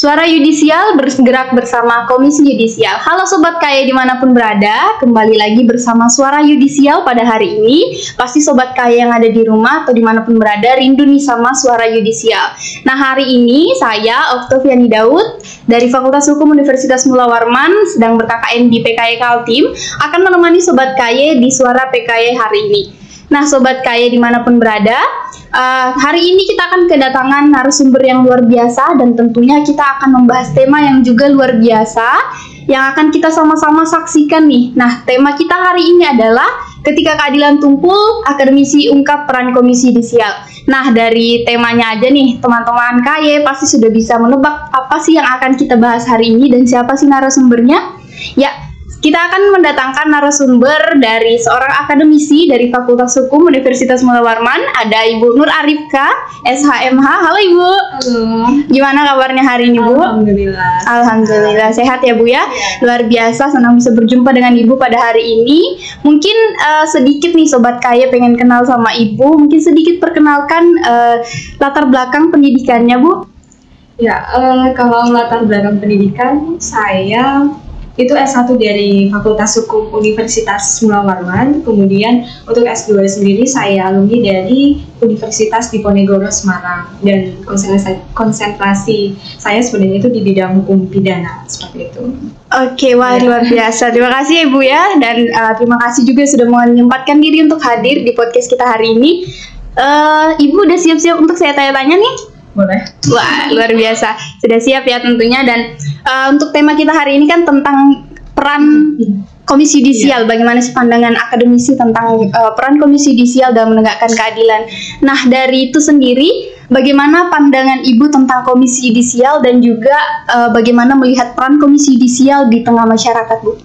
Suara Yudisial bergerak bersama Komisi Yudisial. Halo Sobat Kaya dimanapun berada, kembali lagi bersama Suara Yudisial pada hari ini. Pasti Sobat Kaya yang ada di rumah atau dimanapun berada rindu nih sama Suara Yudisial. Nah hari ini saya Oktaviani Daud dari Fakultas Hukum Universitas Mula Warman sedang ber-KKN di PKY Kaltim akan menemani Sobat Kaya di Suara PKY hari ini. Nah Sobat Kaya dimanapun berada, hari ini kita akan kedatangan narasumber yang luar biasa dan tentunya kita akan membahas tema yang juga luar biasa yang akan kita sama-sama saksikan nih. Nah, tema kita hari ini adalah ketika keadilan tumpul, akademisi ungkap peran Komisi Yudisial. Nah, dari temanya aja nih, teman-teman KY pasti sudah bisa menebak apa sih yang akan kita bahas hari ini dan siapa sih narasumbernya? Ya, kita akan mendatangkan narasumber dari seorang akademisi dari Fakultas Hukum Universitas Mula Warman. Ada Ibu Nur Arifka, SHMH. Halo Ibu. Halo. Gimana kabarnya hari ini Bu? Alhamdulillah. Alhamdulillah sehat ya Bu ya. Luar biasa, senang bisa berjumpa dengan Ibu pada hari ini. Mungkin sedikit nih Sobat Kaya pengen kenal sama Ibu. Mungkin sedikit perkenalkan latar belakang pendidikannya Bu. Ya, kalau latar belakang pendidikan saya itu S1 dari Fakultas Hukum Universitas Mula Warman, kemudian untuk S2 sendiri saya alumni dari Universitas Diponegoro Semarang, dan konsentrasi saya sebenarnya itu di bidang hukum pidana, seperti itu. Oke, wah luar biasa. Terima kasih ya Ibu ya, dan terima kasih juga sudah menyempatkan diri untuk hadir di podcast kita hari ini. Ibu udah siap-siap untuk saya tanya-tanya nih? Boleh. Wah, luar biasa. Sudah siap ya tentunya. Dan untuk tema kita hari ini kan tentang peran Komisi Yudisial. Bagaimana sih pandangan akademisi tentang peran Komisi Yudisial dalam menegakkan keadilan. Nah, dari itu sendiri, bagaimana pandangan Ibu tentang Komisi Yudisial dan juga bagaimana melihat peran Komisi Yudisial di tengah masyarakat, Bu?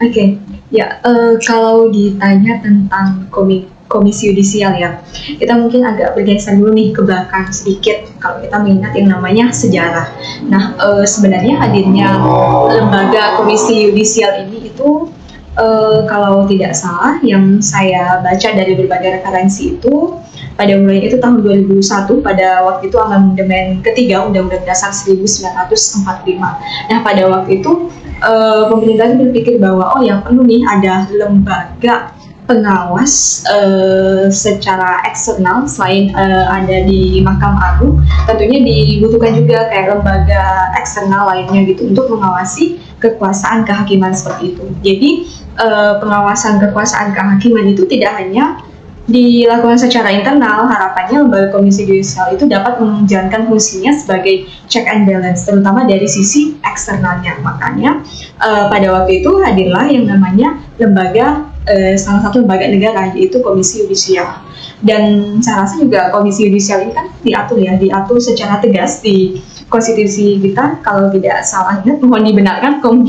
Oke, ya kalau ditanya tentang Komisi Yudisial ya, kita mungkin agak bergeser dulu nih ke belakang sedikit kalau kita mengingat yang namanya sejarah. Nah, sebenarnya hadirnya lembaga Komisi Yudisial ini itu kalau tidak salah yang saya baca dari berbagai referensi itu pada mulanya itu tahun 2001 pada waktu itu amandemen ketiga Undang-Undang Dasar 1945. Nah, pada waktu itu pemerintah berpikir bahwa yang perlu nih ada lembaga pengawas secara eksternal selain ada di Mahkamah Agung, tentunya dibutuhkan juga kayak lembaga eksternal lainnya gitu untuk mengawasi kekuasaan kehakiman seperti itu. Jadi pengawasan kekuasaan kehakiman itu tidak hanya dilakukan secara internal, harapannya lembaga Komisi Yudisial itu dapat menjalankan fungsinya sebagai check and balance, terutama dari sisi eksternalnya. Makanya pada waktu itu hadirlah yang namanya salah satu lembaga negara, yaitu Komisi Yudisial. Dan saya rasa juga Komisi Yudisial ini kan diatur secara tegas di konstitusi kita. Kalau tidak salah ingat, mohon dibenarkan kalau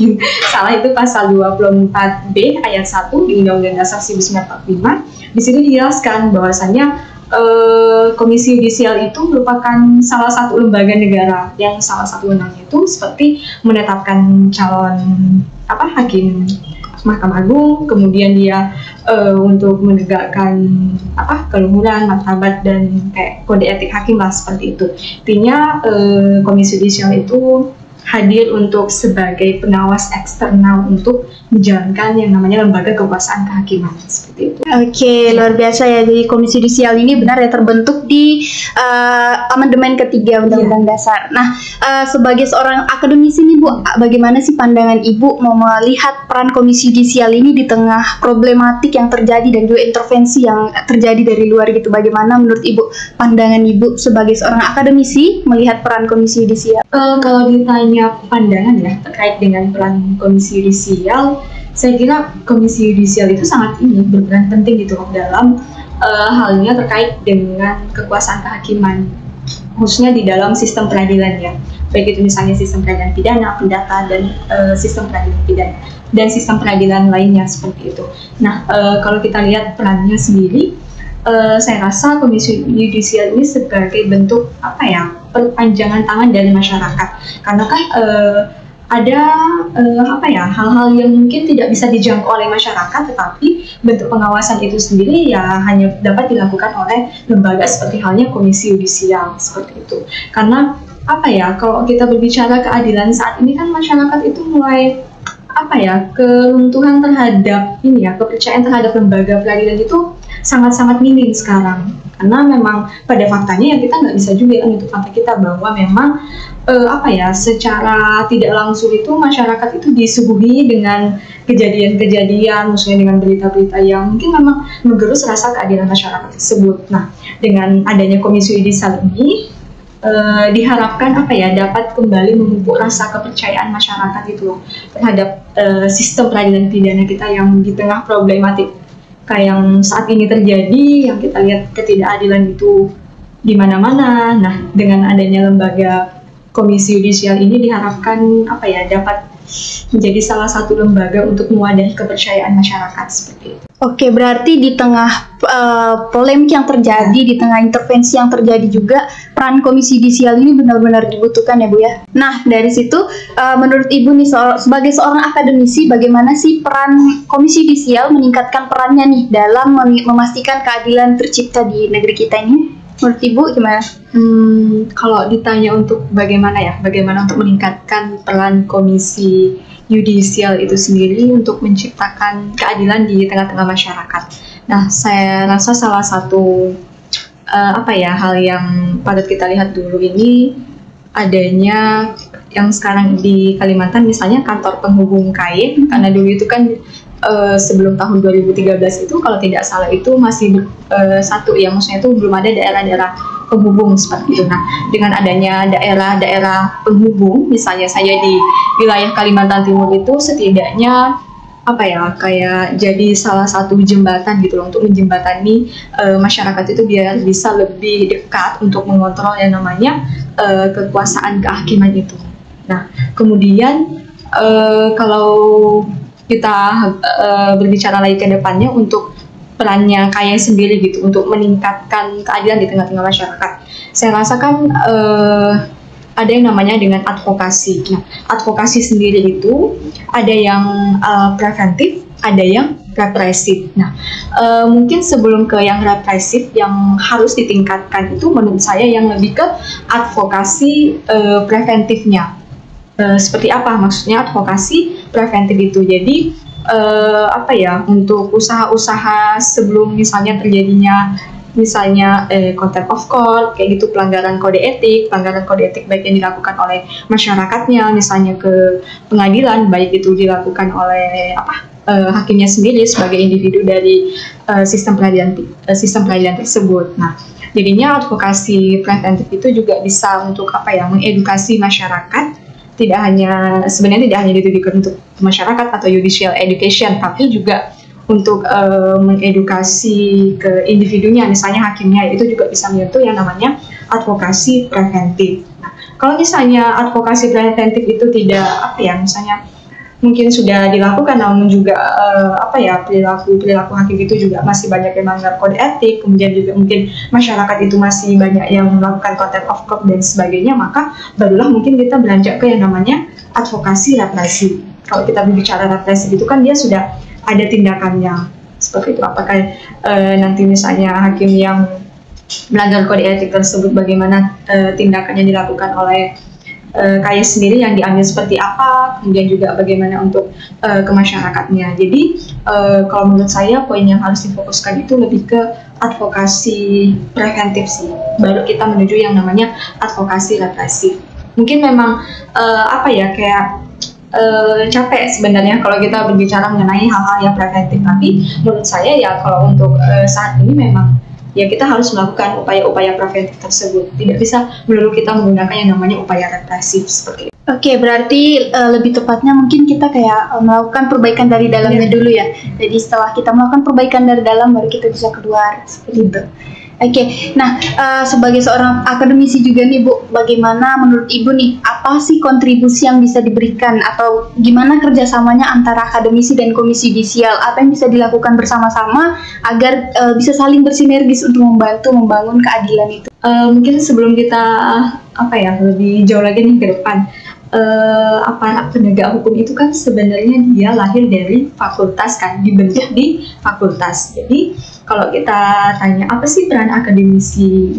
salah, itu pasal 24B ayat 1 di Undang-Undang Dasar 1945. Di sini dijelaskan bahwasannya Komisi Yudisial itu merupakan salah satu lembaga negara yang salah satu wewenangnya itu seperti menetapkan calon hakim Mahkamah Agung, kemudian dia untuk menegakkan keluhuran, martabat, dan kayak kode etik hakim lah, seperti itu. Intinya Komisi Yudisial itu hadir untuk sebagai pengawas eksternal untuk menjalankan yang namanya lembaga kekuasaan kehakiman, seperti itu. Oke, luar biasa ya. Jadi Komisi Yudisial ini benar ya terbentuk di amandemen ketiga Undang-Undang Dasar. Nah, sebagai seorang akademisi nih Bu, bagaimana sih pandangan Ibu mau melihat peran Komisi Yudisial ini di tengah problematik yang terjadi dan juga intervensi yang terjadi dari luar gitu? Bagaimana menurut Ibu pandangan Ibu sebagai seorang akademisi melihat peran Komisi Yudisial? Kalau ditanya pandangan ya terkait dengan peran Komisi Yudisial, saya kira Komisi Yudisial itu sangat berperan penting gitu dalam halnya terkait dengan kekuasaan kehakiman, khususnya di dalam sistem peradilan ya, baik itu misalnya sistem peradilan pidana, perdata, dan sistem peradilan pidana dan sistem peradilan lainnya, seperti itu. Nah, kalau kita lihat perannya sendiri, saya rasa Komisi Yudisial ini sebagai bentuk perpanjangan tangan dari masyarakat, karena kan ada hal-hal yang mungkin tidak bisa dijangkau oleh masyarakat, tetapi bentuk pengawasan itu sendiri ya hanya dapat dilakukan oleh lembaga seperti halnya Komisi Yudisial, seperti itu. Karena apa ya, kalau kita berbicara keadilan saat ini kan masyarakat itu mulai apa ya, keruntuhan terhadap ini ya, kepercayaan terhadap lembaga peradilan itu sangat-sangat minim sekarang. Karena memang pada faktanya ya kita nggak bisa juga menutup mata kita bahwa memang apa ya, secara tidak langsung itu masyarakat itu disuguhi dengan kejadian-kejadian, maksudnya dengan berita-berita yang mungkin memang menggerus rasa keadilan masyarakat tersebut. Nah, dengan adanya Komisi Yudisial ini diharapkan apa ya, dapat kembali memupuk rasa kepercayaan masyarakat itu loh terhadap sistem peradilan pidana kita yang di tengah problematik kayak yang saat ini terjadi, yang kita lihat ketidakadilan itu di mana-mana. Nah, dengan adanya lembaga Komisi Yudisial ini diharapkan apa ya, dapat menjadi salah satu lembaga untuk mewadahi kepercayaan masyarakat seperti itu. Oke, berarti di tengah polemik yang terjadi, di tengah intervensi yang terjadi juga, peran Komisi Yudisial ini benar-benar dibutuhkan ya Bu ya. Nah, dari situ menurut Ibu nih sebagai seorang akademisi, bagaimana sih peran Komisi Yudisial meningkatkan perannya nih dalam memastikan keadilan tercipta di negeri kita ini? Menurut Ibu gimana? Kalau ditanya untuk bagaimana untuk meningkatkan peran Komisi Yudisial itu sendiri untuk menciptakan keadilan di tengah-tengah masyarakat. Nah, saya rasa salah satu hal yang patut kita lihat dulu ini adanya yang sekarang di Kalimantan, misalnya kantor penghubung KAI, karena dulu itu kan sebelum tahun 2013 itu kalau tidak salah itu masih satu ya, maksudnya itu belum ada daerah-daerah penghubung seperti itu. Nah, dengan adanya daerah-daerah penghubung, misalnya saya di wilayah Kalimantan Timur itu setidaknya kayak jadi salah satu jembatan gitu loh, untuk menjembatani masyarakat itu biar bisa lebih dekat untuk mengontrol yang namanya kekuasaan kehakiman itu. Nah, kemudian kalau kita berbicara lagi ke depannya untuk perannya KAI sendiri gitu untuk meningkatkan keadilan di tengah-tengah masyarakat, saya rasakan ada yang namanya dengan advokasi. Nah, advokasi sendiri itu ada yang preventif, ada yang represif. Nah, mungkin sebelum ke yang represif yang harus ditingkatkan itu menurut saya yang lebih ke advokasi preventifnya. Seperti apa maksudnya advokasi preventif itu? Jadi untuk usaha-usaha sebelum misalnya terjadinya contempt of court kayak gitu, pelanggaran kode etik baik yang dilakukan oleh masyarakatnya, misalnya ke pengadilan, baik itu dilakukan oleh hakimnya sendiri sebagai individu dari sistem peradilan tersebut. Nah, jadinya advokasi preventif itu juga bisa untuk mengedukasi masyarakat. Sebenarnya tidak hanya ditujukan untuk masyarakat atau judicial education, tapi juga untuk mengedukasi ke individunya, misalnya hakimnya, itu juga bisa menyentuh yang namanya advokasi preventif. Nah, kalau misalnya advokasi preventif itu tidak misalnya mungkin sudah dilakukan, namun juga perilaku hakim itu juga masih banyak yang melanggar kode etik, kemudian juga mungkin masyarakat itu masih banyak yang melakukan contempt of court dan sebagainya, maka barulah mungkin kita beranjak ke yang namanya advokasi represif. Kalau kita berbicara represif itu kan dia sudah ada tindakannya seperti itu. Apakah nanti misalnya hakim yang melanggar kode etik tersebut, bagaimana tindakannya dilakukan oleh KAI sendiri yang diambil seperti apa, kemudian juga bagaimana untuk ke masyarakatnya. Jadi kalau menurut saya poin yang harus difokuskan itu lebih ke advokasi preventif sih, baru kita menuju yang namanya advokasi represif. Mungkin memang capek sebenarnya kalau kita berbicara mengenai hal-hal yang preventif, tapi menurut saya ya kalau untuk saat ini memang ya kita harus melakukan upaya-upaya preventif tersebut. Tidak bisa melulu kita menggunakan yang namanya upaya represif seperti itu. Oke, berarti lebih tepatnya mungkin kita kayak melakukan perbaikan dari dalamnya dulu ya. Jadi setelah kita melakukan perbaikan dari dalam, baru kita bisa keluar seperti itu. Oke, nah sebagai seorang akademisi juga nih Bu, bagaimana menurut Ibu nih, apa sih kontribusi yang bisa diberikan atau gimana kerjasamanya antara akademisi dan Komisi Yudisial? Apa yang bisa dilakukan bersama-sama agar bisa saling bersinergis untuk membantu membangun keadilan itu? Mungkin sebelum kita lebih jauh lagi nih ke depan, aparat penegak hukum itu kan sebenarnya dia lahir dari fakultas kan, dibentuk di fakultas. Jadi kalau kita tanya apa sih peran akademisi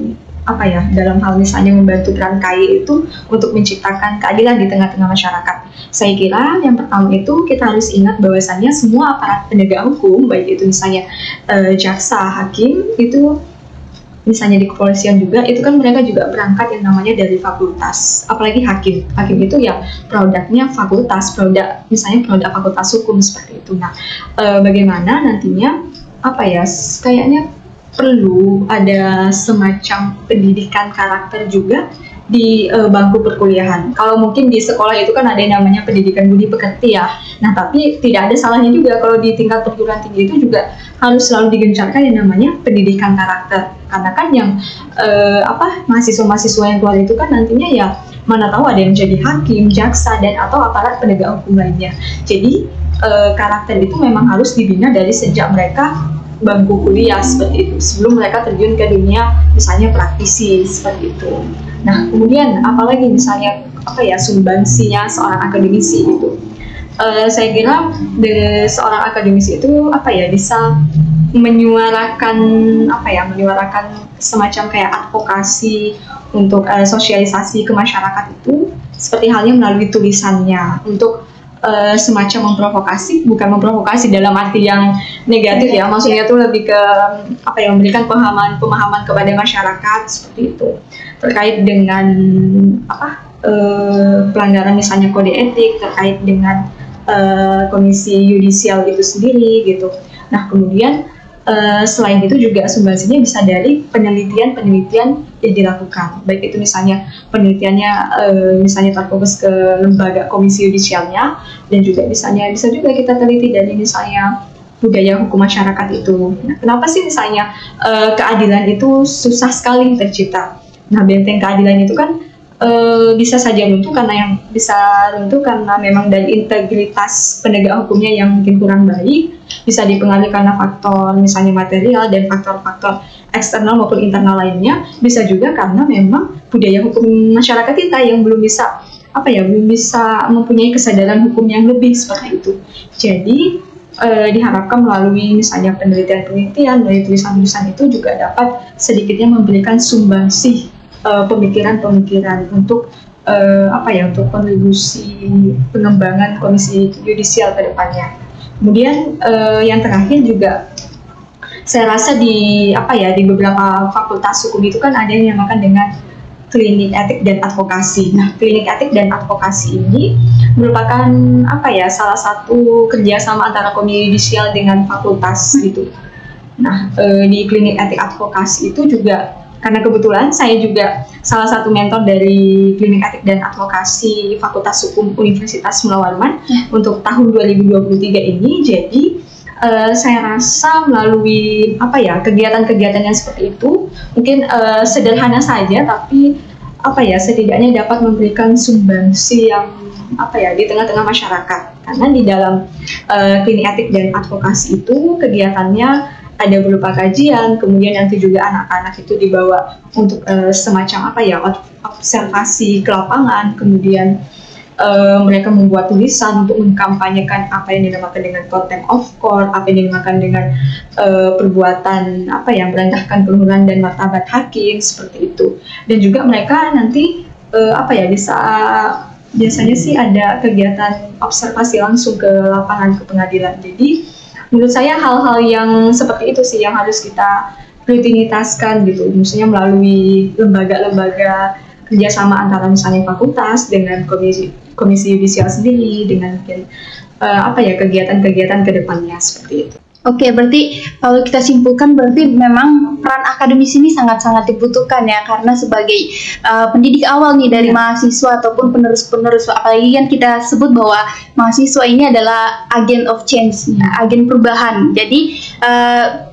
apa ya, dalam hal misalnya membantu peran KAI itu untuk menciptakan keadilan di tengah-tengah masyarakat. Saya kira yang pertama itu kita harus ingat bahwasannya semua aparat penegak hukum, baik itu misalnya jaksa, hakim, itu misalnya di kepolisian juga, itu kan mereka juga berangkat yang namanya dari fakultas. Apalagi hakim itu ya produknya fakultas, misalnya produk fakultas hukum seperti itu. Nah, bagaimana nantinya apa ya, kayaknya perlu ada semacam pendidikan karakter juga di bangku perkuliahan. Kalau mungkin di sekolah itu kan ada yang namanya pendidikan budi pekerti ya. Nah, tapi tidak ada salahnya juga kalau di tingkat perguruan tinggi itu juga harus selalu digencarkan yang namanya pendidikan karakter. Karena kan yang mahasiswa-mahasiswa yang keluar itu kan nantinya ya mana tahu ada yang jadi hakim, jaksa, dan atau aparat penegak hukum lainnya. Jadi karakter itu memang harus dibina dari sejak mereka bangku kuliah seperti itu, sebelum mereka terjun ke dunia misalnya praktisi seperti itu. Nah, kemudian apalagi misalnya sumbangsinya seorang akademisi itu, saya kira seorang akademisi itu bisa menyuarakan semacam kayak advokasi untuk sosialisasi ke masyarakat itu, seperti halnya melalui tulisannya untuk semacam bukan memprovokasi dalam arti yang negatif ya, maksudnya itu lebih ke memberikan pemahaman kepada masyarakat seperti itu terkait dengan pelanggaran misalnya kode etik, terkait dengan komisi yudisial itu sendiri gitu. Nah, kemudian selain itu juga sumbangsinya bisa dari penelitian yang dilakukan, baik itu misalnya penelitiannya misalnya terfokus ke lembaga komisi yudisialnya, dan juga bisa juga kita teliti dari misalnya budaya hukum masyarakat itu. Nah, kenapa sih misalnya keadilan itu susah sekali tercipta? Nah, benteng keadilan itu kan bisa saja runtuh karena memang dari integritas penegak hukumnya yang mungkin kurang baik, bisa dipengaruhi karena faktor misalnya material dan faktor-faktor eksternal maupun internal lainnya, bisa juga karena memang budaya hukum masyarakat kita yang belum bisa mempunyai kesadaran hukum yang lebih seperti itu. Jadi diharapkan melalui misalnya penelitian, melalui tulisan-tulisan itu juga dapat sedikitnya memberikan sumbangsi pemikiran-pemikiran untuk untuk kontribusi pengembangan komisi yudisial ke depannya. Kemudian yang terakhir juga saya rasa di beberapa fakultas hukum itu kan ada yang dinamakan dengan klinik etik dan advokasi. Nah, klinik etik dan advokasi ini merupakan salah satu kerjasama antara komisi yudisial dengan fakultas gitu. Nah, di klinik etik advokasi itu juga, karena kebetulan saya juga salah satu mentor dari klinik etik dan advokasi Fakultas Hukum Universitas Mula Warman untuk tahun 2023 ini. Jadi saya rasa melalui kegiatan-kegiatan yang seperti itu mungkin sederhana saja, tapi setidaknya dapat memberikan sumbangsi yang di tengah-tengah masyarakat. Karena di dalam klinik etik dan advokasi itu kegiatannya ada berupa kajian, kemudian nanti juga anak-anak itu dibawa untuk semacam observasi ke lapangan, kemudian mereka membuat tulisan untuk mengkampanyekan apa yang dinamakan dengan contempt of court, apa yang dinamakan dengan perbuatan merendahkan kehormatan dan martabat hakim seperti itu. Dan juga mereka nanti biasanya sih ada kegiatan observasi langsung ke lapangan, ke pengadilan. Jadi menurut saya hal-hal yang seperti itu sih yang harus kita rutinitaskan gitu, misalnya melalui lembaga-lembaga kerjasama antara misalnya fakultas dengan komisi yudisial sendiri, dengan kegiatan-kegiatan ke depannya seperti itu. Oke, berarti kalau kita simpulkan berarti memang peran akademisi ini sangat-sangat dibutuhkan ya, karena sebagai pendidik awal nih dari mahasiswa ataupun penerus-penerus, apalagi kan kita sebut bahwa mahasiswa ini adalah agent of change, agen perubahan. Jadi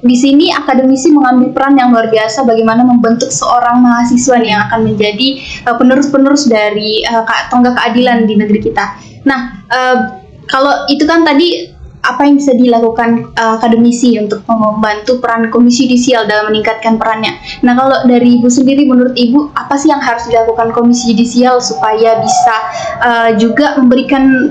di sini akademisi mengambil peran yang luar biasa bagaimana membentuk seorang mahasiswa nih yang akan menjadi penerus-penerus dari tonggak keadilan di negeri kita. Nah, kalau itu kan tadi apa yang bisa dilakukan akademisi untuk membantu peran komisi yudisial dalam meningkatkan perannya. Nah, kalau dari Ibu sendiri, menurut Ibu apa sih yang harus dilakukan komisi yudisial supaya bisa juga memberikan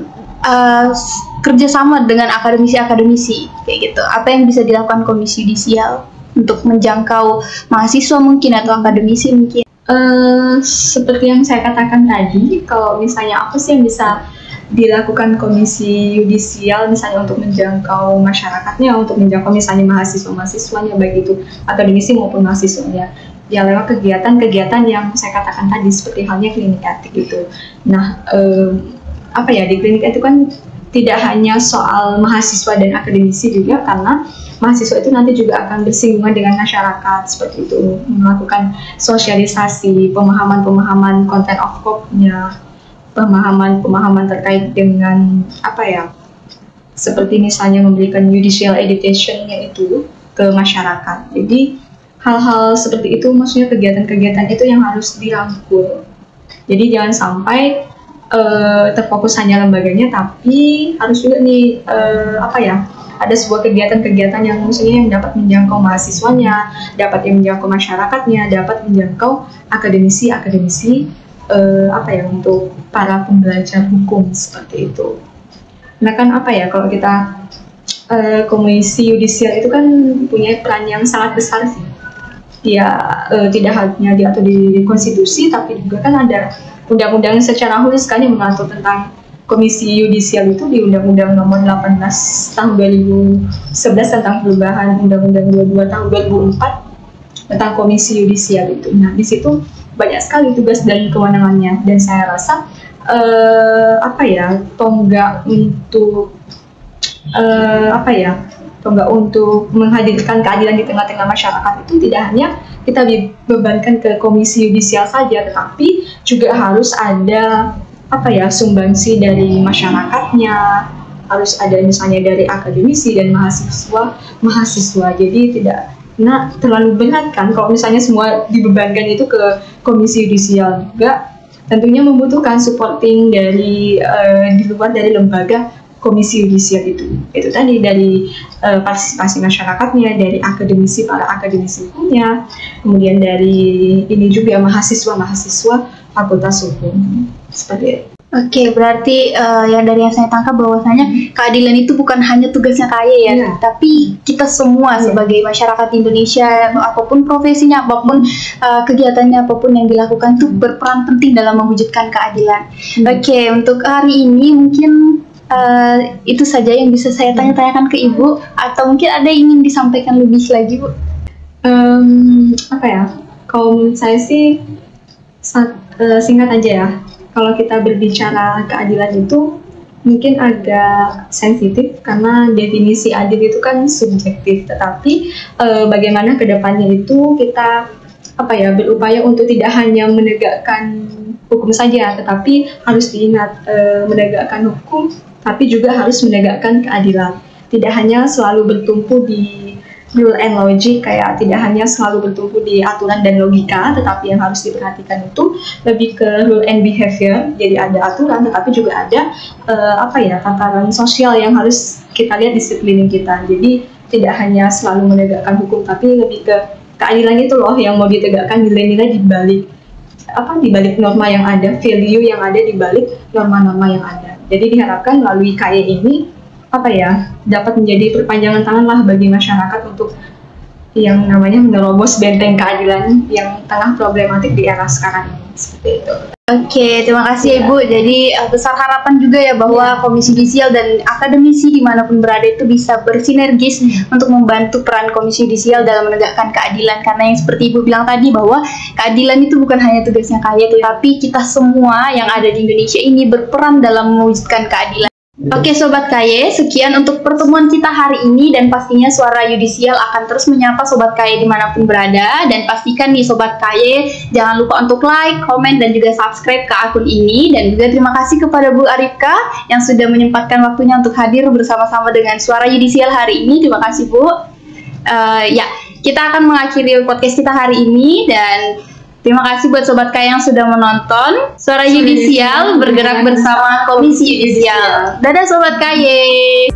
kerjasama dengan akademisi-akademisi kayak gitu? Apa yang bisa dilakukan komisi yudisial? untuk menjangkau mahasiswa mungkin atau akademisi mungkin? Seperti yang saya katakan tadi, kalau misalnya apa sih yang bisa dilakukan komisi yudisial misalnya untuk menjangkau masyarakatnya, untuk menjangkau misalnya mahasiswa-mahasiswanya, baik itu akademisi maupun mahasiswanya, ya lewat kegiatan-kegiatan yang saya katakan tadi seperti halnya klinik etik gitu. Nah, di klinik etik kan tidak hanya soal mahasiswa dan akademisi juga, karena mahasiswa itu nanti juga akan bersinggungan dengan masyarakat seperti itu, melakukan sosialisasi, pemahaman-pemahaman content of code-nya, pemahaman terkait dengan seperti misalnya memberikan judicial education-nya itu ke masyarakat. Jadi hal-hal seperti itu, maksudnya kegiatan-kegiatan itu yang harus dirangkul. Jadi jangan sampai terfokus hanya lembaganya, tapi harus juga nih ada sebuah kegiatan-kegiatan yang maksudnya yang dapat menjangkau mahasiswanya, dapat yang menjangkau masyarakatnya, dapat menjangkau akademisi untuk para pembelajar hukum seperti itu. Nah kan kalau kita komisi yudisial itu kan punya peran yang sangat besar sih. Dia tidak hanya diatur di konstitusi, tapi juga kan ada undang-undang secara khusus kan yang mengatur tentang komisi yudisial itu di Undang-Undang Nomor 18 Tahun 2011 tentang perubahan Undang-Undang 22 Tahun 2004 tentang komisi yudisial itu. Nah di situ banyak sekali tugas dan kewenangannya, dan saya rasa tonggak untuk menghadirkan keadilan di tengah-tengah masyarakat itu tidak hanya kita dibebankan ke komisi yudisial saja, tetapi juga harus ada sumbangsi dari masyarakatnya, harus ada misalnya dari akademisi dan mahasiswa. Jadi tidak terlalu berat kan kalau misalnya semua dibebankan itu ke komisi yudisial. Juga tentunya membutuhkan supporting dari di luar dari lembaga komisi yudisial itu tadi, dari partisipasi masyarakatnya, dari para akademisi hukumnya, kemudian dari ini juga mahasiswa fakultas hukum seperti itu. Oke, berarti yang saya tangkap bahwasanya keadilan itu bukan hanya tugasnya KAY ya, tapi kita semua sebagai masyarakat Indonesia, apapun profesinya, apapun kegiatannya, apapun yang dilakukan itu berperan penting dalam mewujudkan keadilan. Oke, untuk hari ini mungkin itu saja yang bisa saya tanya-tanyakan ke Ibu, atau mungkin ada yang ingin disampaikan lebih lagi, Bu? Kalau menurut saya sih singkat aja ya. Kalau kita berbicara keadilan itu mungkin agak sensitif karena definisi adil itu kan subjektif, tetapi bagaimana kedepannya itu kita berupaya untuk tidak hanya menegakkan hukum saja, tetapi harus diingat menegakkan hukum tapi juga harus menegakkan keadilan. Tidak hanya selalu bertumpu di rule and logic, kayak tidak hanya selalu bertumpu di aturan dan logika, tetapi yang harus diperhatikan itu lebih ke rule and behavior. Jadi ada aturan, tetapi juga ada tataran sosial yang harus kita lihat di sekeliling kita. Jadi tidak hanya selalu menegakkan hukum, tapi lebih ke keadilan itu loh yang mau ditegakkan, nilai-nilai di balik norma yang ada, value yang ada di balik norma-norma yang ada. Jadi diharapkan melalui KAY ini dapat menjadi perpanjangan tangan lah bagi masyarakat untuk yang namanya menerobos benteng keadilan yang tengah problematik di era sekarang ini, seperti itu. Oke, terima kasih Ibu. Jadi besar harapan juga ya bahwa komisi yudisial dan akademisi dimanapun berada itu bisa bersinergis untuk membantu peran komisi yudisial dalam menegakkan keadilan, karena yang seperti Ibu bilang tadi bahwa keadilan itu bukan hanya tugasnya KAY, tetapi kita semua yang ada di Indonesia ini berperan dalam mewujudkan keadilan. Oke Sobat KAY, sekian untuk pertemuan kita hari ini, dan pastinya Suara Yudisial akan terus menyapa Sobat KAY dimanapun berada. Dan pastikan nih Sobat KAY, jangan lupa untuk like, komen, dan juga subscribe ke akun ini. Dan juga terima kasih kepada Bu Arifka yang sudah menyempatkan waktunya untuk hadir bersama-sama dengan Suara Yudisial hari ini. Terima kasih Bu. Kita akan mengakhiri podcast kita hari ini, dan terima kasih buat Sobat KAY yang sudah menonton. Suara Yudisial bergerak bersama Komisi Yudisial. Dadah Sobat KAY.